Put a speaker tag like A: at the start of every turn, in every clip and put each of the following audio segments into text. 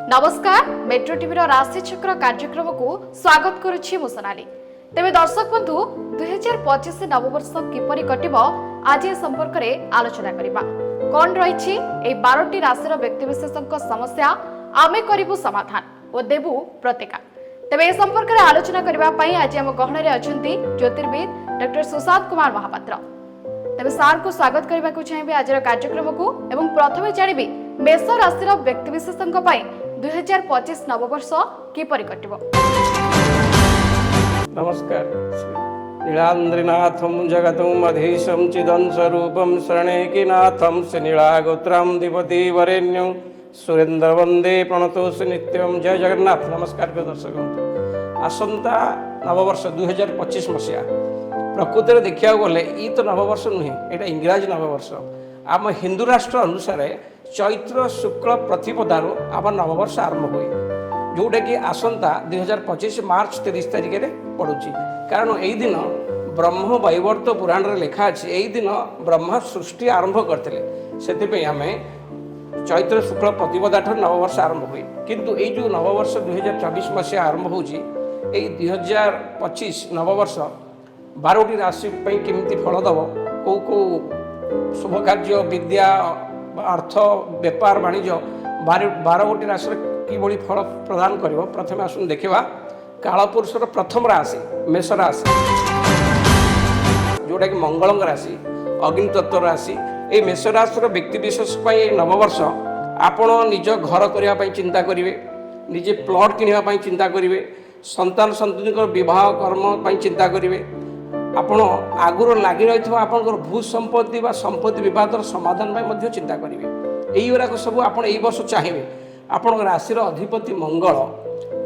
A: नमस्कार metro TV राशि चक्र कार्यक्रम को स्वागत करुछि मु सोनाली। तेबे दर्शक बंधु 2025 नववर्ष किपरि कटिब आज ए संपर्क में आलोचना करिबा। कोन रहिछि ए 12टी राशिर व्यक्तिविशेषक समस्या आमे करिबु समाधान ओ देबु प्रतिकार। तेबे ए संपर्क में आलोचना करिबा पई आज हम गहन रे अछंती ज्योतिर्विद डॉक्टर सुशांत कुमार महापात्र। तेबे सार को स्वागत करबा को चाहिबे आज कार्यक्रम को एवं प्रथमे जानिबे मेष राशिर व्यक्तिविशेषक पई 2025 नववर्ष किपरि कटिब।
B: नमस्कार। नीलाद्रिनाथं जगतं मधीशं चिदंशरूपं शरणैकीनाथं श्रीनीलागोत्रं दिपति वरेण्यं सुरेन्द्रवन्दे प्रणतोऽस्मि नित्यं। जय जगन्नाथ। नमस्कार प्रिय दर्शक। आसंता नववर्ष 2025 मसीहा प्रकृति देखा गले ये तो नववर्ष नुहे, यहाँ इंग्राजी नववर्ष। आम हिंदू राष्ट्र अनुसार चैत्र शुक्ल प्रतिपदार आम नववर्ष आरंभ हुए, जोटा कि आसंता 2025 मार्च 30 तारिख में पड़ुची। कारण यही दिन ब्रह्म वैवर्त पुराण रे लिखा अच्छे, यही दिन ब्रह्मा सृष्टि आरंभ करते से आम चैत्र शुक्ल प्रतिपदा ठार नववर्ष आरंभ हुए। किंतु ये जो नववर्ष 2024 मसीहा आरंभ होची, 2025 नववर्ष 12टी राशि केमिति फल दब, कौ कौ शुभ कार्य विद्या अर्थ व्यापार वाणिज्य 12 राशि किभली फल प्रदान करिवो। प्रथम आसुन देखिबा कालपुरुषर प्रथम राशि मेष राशि, जोटा कि मंगल राशि, अग्नि तत्व राशि। ये मेष राशि व्यक्ति विशेष नववर्ष आपण निज घर करने चिंता करेंगे, निजे प्लट किणवाई चिंता करेंगे, संतान संतति विवाह कर्म चिंता करेंगे। आपण आगुर लगी रही भू संपत्ति व संपत्ति बद समाधान चिंता करेंगे। यही सब आप वर्ष चाहिए। आपण राशि अधिपति मंगल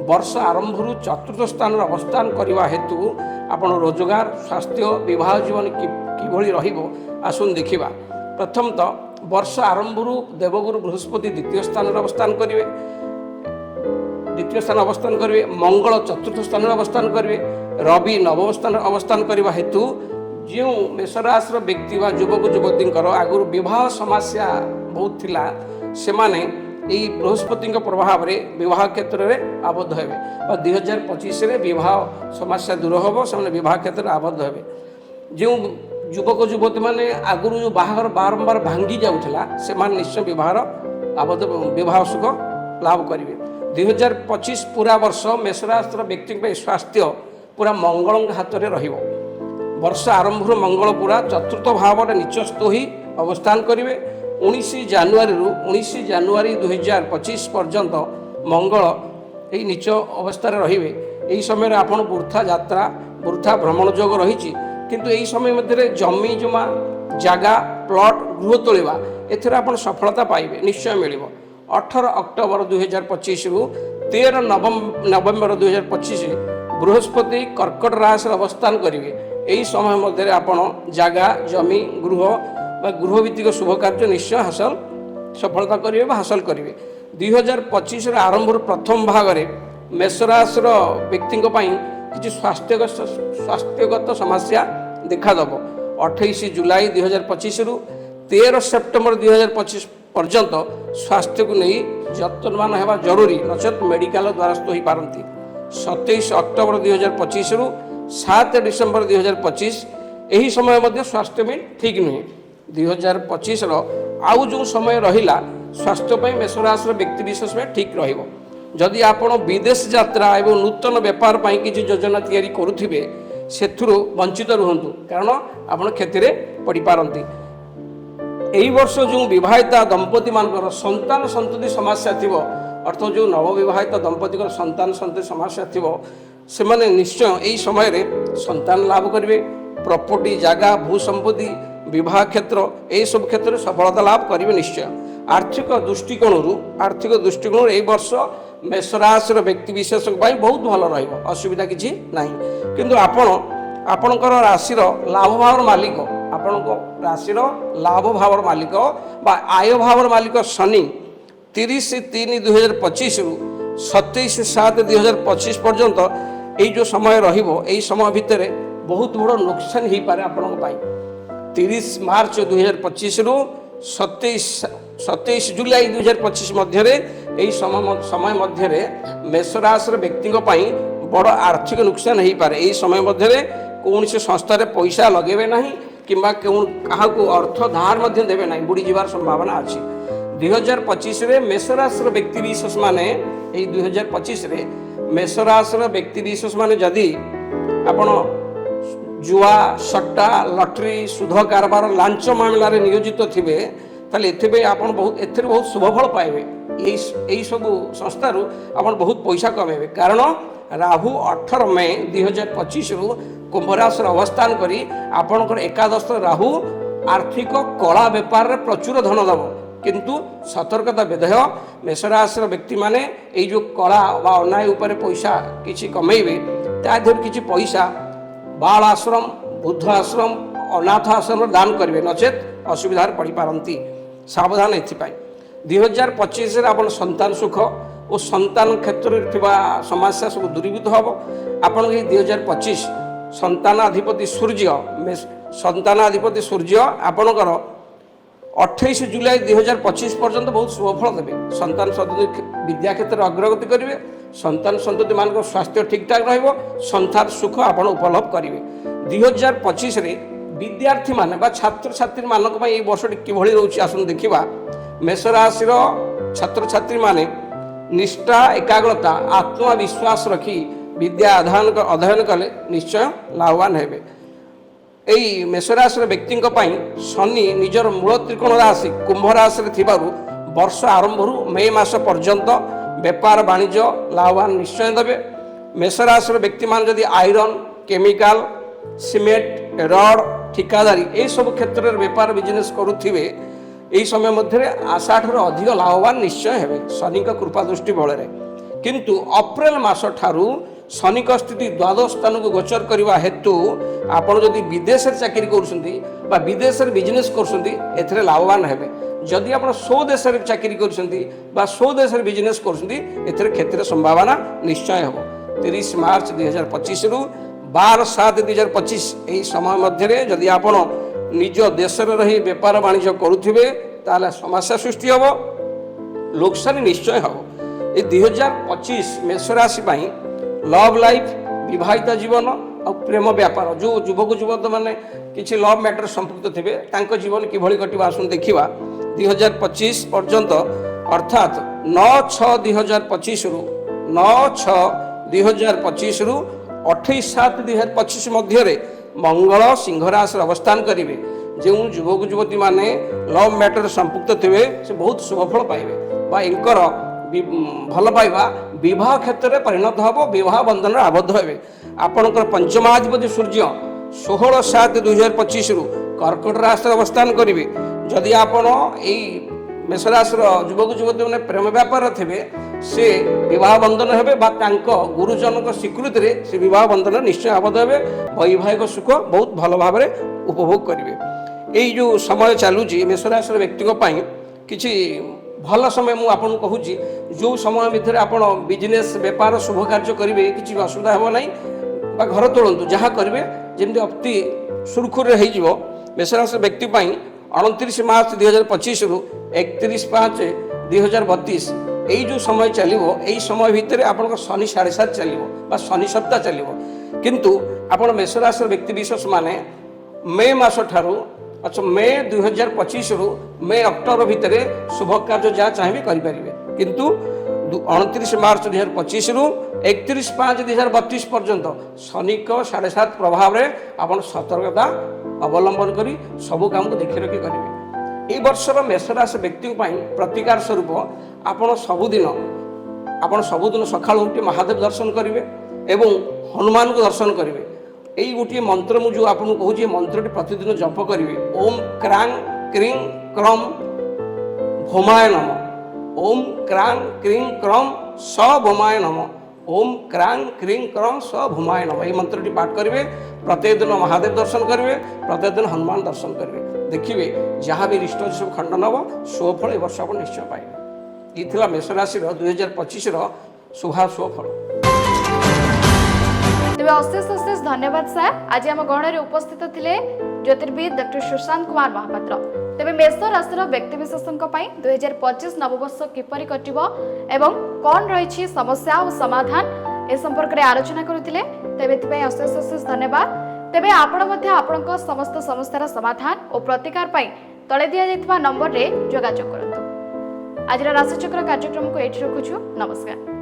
B: वर्ष आरंभ चतुर्थ स्थान अवस्थान करने हेतु आपण रोजगार स्वास्थ्य विवाह जीवन किभली रहिबो आसुन देखिबा। प्रथम तो वर्ष आरंभ देवगुरु बृहस्पति द्वितीय स्थान अवस्थान करेंगे, द्वितीय स्थान अवस्थान करेंगे। मंगल चतुर्थ स्थान अवस्थान करेंगे, रवि नवम स्थान अवस्थान करने हेतु जो मेषराशि व्यक्ति व युवक युवती आगुरी विवाह समस्या बहुत थिला, से माने यही बृहस्पति प्रभाव में विवाह क्षेत्र में आबद्ध हे। 2025 विवाह समस्या दूर हम से विवाह क्षेत्र में आबद्ध हे। जो युवक युवती मैंने आगुरी जो बाहर बारंबार भांगी जाऊला, से निश्चय आबद्ध विवाह सुख लाभ करेंगे। 2025 पूरा वर्ष मेषराशि व्यक्ति स्वास्थ्य पूरा मंगल हाथ में रहिबो। वर्ष आरंभ मंगल पूरा चतुर्थ भाव में नीचस्थ ही अवस्थान करेंगे। 19 जानुआरी 2025 पर्यंत मंगल यही नीच अवस्था रे रहिबे। यही समय आपण वृथा यात्रा वृथा भ्रमण योग रही, किंतु यही समय मध्य जमी जमा जगह प्लट गृह तोलिबा एथरे आपण सफलता पाइबे, निश्चय मिलिबो। 18 अक्टोबर 2025 रु 13 नवंबर 2025 बृहस्पति कर्कट राशि अवस्थान करेंगे। यही समय मध्य आपण जगह जमी गृह गृह भित्तिक शुभ कार्य निश्चय हासिल सफलता करेंगे हासिल करेंगे। 2025 आरंभ प्रथम भाग में मेषराशि व्यक्ति किसी स्वास्थ्यगत समस्या देखादेव। 28 जुलाई 2025 रु 13 सेप्टेम्बर 2025 पर्यंत स्वास्थ्य को नहीं जत्नवान होगा जरूरी, नचेत मेडिकल द्वारस्थ हो पारती। 27 अक्टोबर 2025 रु 7 डिसेम्बर 2025 यही समय मध्य स्वास्थ्य में ठीक नुहे। 2025 आउ जो समय रहिला स्वास्थ्य मेषराशि व्यक्ति विशेष में ठीक रहिबो। जदि आपण विदेश यात्रा एवं नूतन व्यापार किसी योजना तैयारी करुथिबे सेथुरु वंचित रुहंतु, कारण आपण क्षति में पड़ी पारंती। यही वर्ष जो विवाहिता दंपति मानकर संतान संतति समस्या थिबो, अर्थ जो नवविवाहित दंपति संतान संतति समस्या थिबो, से माने निश्चय यही समय रे संतान लाभ करेंगे। प्रॉपर्टी जगह भू संपत्ति विवाह क्षेत्र यही सब क्षेत्र में सफलता लाभ करेंगे निश्चय। आर्थिक दृष्टिकोण यही वर्ष मेषराशि व्यक्ति विशेष बहुत भल रहिबो, असुविधा किसी नहीं। किंतु आपणकर राशि लाभ भावर मालिक, आपण राशि लाभ भावर मालिक बा आय भावर मालिक शनि 30/3/2025 रु 27/7/2025 पर्यंत यही जो समय रहिबो, यही समय भितर बहुत बड़ नुकसान हो पारे आपण। 30 मार्च 2025 रु 27 जुलाई 2025 मध्य এই समय मध्य मेष राशि व्यक्ति बड़ आर्थिक नुकसान हो पारे। यही समय मध्य कौन से संस्था पैसा लगे ना कि क्या अर्थ धार देवे ना, बुड़ी जीवार संभावना अच्छी। 2025 मेष राशि व्यक्ति विशेष माने 2025 मेष राशि व्यक्ति विशेष माने जदि आपण जुआ सट्टा लटरी सुध कारबार लांच मामला नियोजित थे ताले आपण बहुत शुभफल पाइबे। यही सब संस्थार आपण बहुत पैसा कमेबे, कारण राहु 18 मई 2025 कुंभ राशि अवस्थान करी आपणकर एकादश राहु आर्थिक कला व्यापार प्रचुर धन दब, किंतु सतर्कता विधेय मेष राशि व्यक्ति माने ये जो कला बा अन्याय उपर पैसा किछि कमेबे तादेह किछि पैसा बाल आश्रम बुद्ध आश्रम अनाथ आश्रम दान करेंगे, नचेत असुविधार पड़ पारती। सावधान एपाई 2025 आप संतान सुख और संतान क्षेत्र में समस्या सब दूरीभूत हम। आपण 2025 संतानाधिपति सूर्य आपणकर 28 जुलाई 2025 पर्यंत बहुत शुभफल देवे। संतान संतति विद्या क्षेत्र अग्रगति करेंगे, संतान संतति मान स्वास्थ्य ठीक ठाक रहिबो, संतान सुख आपण उपलब्ध करेंगे। 2025 विद्यार्थी मान छात्र छात्री मानक ये वर्ष किभଳି रोचे आसन देखा। मेष राशि छात्र छात्री माने निष्ठा एकाग्रता आत्मविश्वास रखी विद्या अध्ययन कले निश्चय लाभवान हेबे। यही मेष राशि व्यक्ति शनि निजर मूल त्रिकोण राशि कुंभ राशि थिबारु वर्ष आरंभ मई मास पर्यंत व्यापार वाणिज्य लाभवान निश्चय देवे। मेष राशि व्यक्ति मान जदि आयरन केमिकल सीमेंट रड ठिकादारी ये सब क्षेत्र में व्यापार बिजनेस करुथिबे यही समय मध्य आशा ठार अधिक लाभवान निश्चय हेबे शनि कृपा दृष्टि बल। किंतु अप्रैल मास ठारू शनि स्थिति द्वादश स्थान को गोचर करने हेतु आपड़ जदि विदेश चाकरी कर विदेश बिजनेस कर लाभवान हेबे। जदि आप सौ देश चाकरी कर सौ देश बिजनेस कर क्षेत्र संभावना निश्चय हो। 30 मार्च 2025 रु 12/7/2025 यही समय मध्य जदि आप निज देश रही व्यापार वाणिज्य करुथिबे ताले समस्या सृष्टि हम, लोकसानी निश्चय हम। ये 2025 मेष राशि लव लाइफ विवाहित जीवन और प्रेम व्यापार जो युवक युवत मैंने किसी लव मैटर संपृक्त थे तांको जीवन किभଳି कटिबा आसुन देखिबा। 2025 पर्यंत अर्थात 9/6/2025 रु 9/6/2025 रु 28/7/2025 मध्य मंगल सिंह राशि अवस्थान करेंगे। जो युवक युवती माने लव मैटर संपृक्त थे से बहुत शुभफल पाइबे बा इंकर भल पाइबा विवाह क्षेत्र में परिणत हम, विवाह बंधन आबद्ध हे। आपणकर पंचमाधिपति सूर्य 16/7/2025 रु कर्कट राशि अवस्थान करेंगे। जदि आपण मेष राशि युवक युवती मैंने प्रेम व्यापार थे से विवाह बंधन हे गुरुजन स्वीकृति रे से विवाह बंधन निश्चय आबद्ध हे। वैवाहिक सुख बहुत भल भाव उपभोग करेंगे। यही जो समय चलुची मेष राशि व्यक्ति किसी भल समय मुझे आपको कहूँ जो समय भितर आप बिजनेस व्यापार शुभ कार्य करेंगे किसी असुविधा हे ना घर तोड़ू जहाँ करेंगे जमी अति सुरखुर हो। मेष राशि व्यक्ति 29 मार्च 2025 रु 31/5/2032 यही जो समय चलो यही समय भितर आप शनि 7.5 चलो शनि सप्ताह चलो। किंतु आप मेष राशि व्यक्ति विशेष माने मई मास ठारू अच्छा मई 2025 रु मई अक्टोबर भितर शुभ कार्य जहाँ चाहिए करेंगे। किंतु 29 मार्च 2025 रु 31/5/2032 पर्यंत शनि 7.5 प्रभाव में आप सतर्कता अवलंबन करी सबू काम को देखी रखी करेंगे। ये वर्षर मेष राशि व्यक्ति प्रतिकार स्वरूप आप सबुदिन सका उठी महादेव दर्शन करेंगे एवं हनुमान को दर्शन करेंगे। यही गोटे मंत्र मुझे आपको कहूँ मंत्रटी प्रतिदिन जप करेंगे ओम क्रांग क्रीं क्रम भोमाय नम, ओम क्रांग क्रीं क्रम स भोमाय नम, ओम क्रांग क्रीं क्रम स भोमाय नम। यही मंत्रटी पाठ करेंगे। प्रत्येक दिन महादेव दर्शन करेंगे, प्रत्येक दिन हनुमान दर्शन करेंगे। देखिए जहाँ भी रिष्ट सब खंडन हम शुभफल ए वर्ष आप निश्चय पाइबे। ये मेष राशि 2025 शुभफल।
A: तेज अशेष धन्यवाद सर। आज आम गहन उपस्थित थे ज्योतिर्विद डॉक्टर सुशांत कुमार महापात्र। तेबे मेष राशि व्यक्तिविशेषों 2025 नववर्ष किपरि कटिबो एवं कौन रही समस्या और समाधान ए संपर्क में आलोचना करुथिले। तेबे अशेष अशेष धन्यवाद। तेबे आपण समस्त समस्यार समाधान और प्रतिकार तले दि जाइथिबा नंबर रे जोगाजोग करंतु। आज राशिचक्र कार्यक्रम को एठी रखुछु। नमस्कार।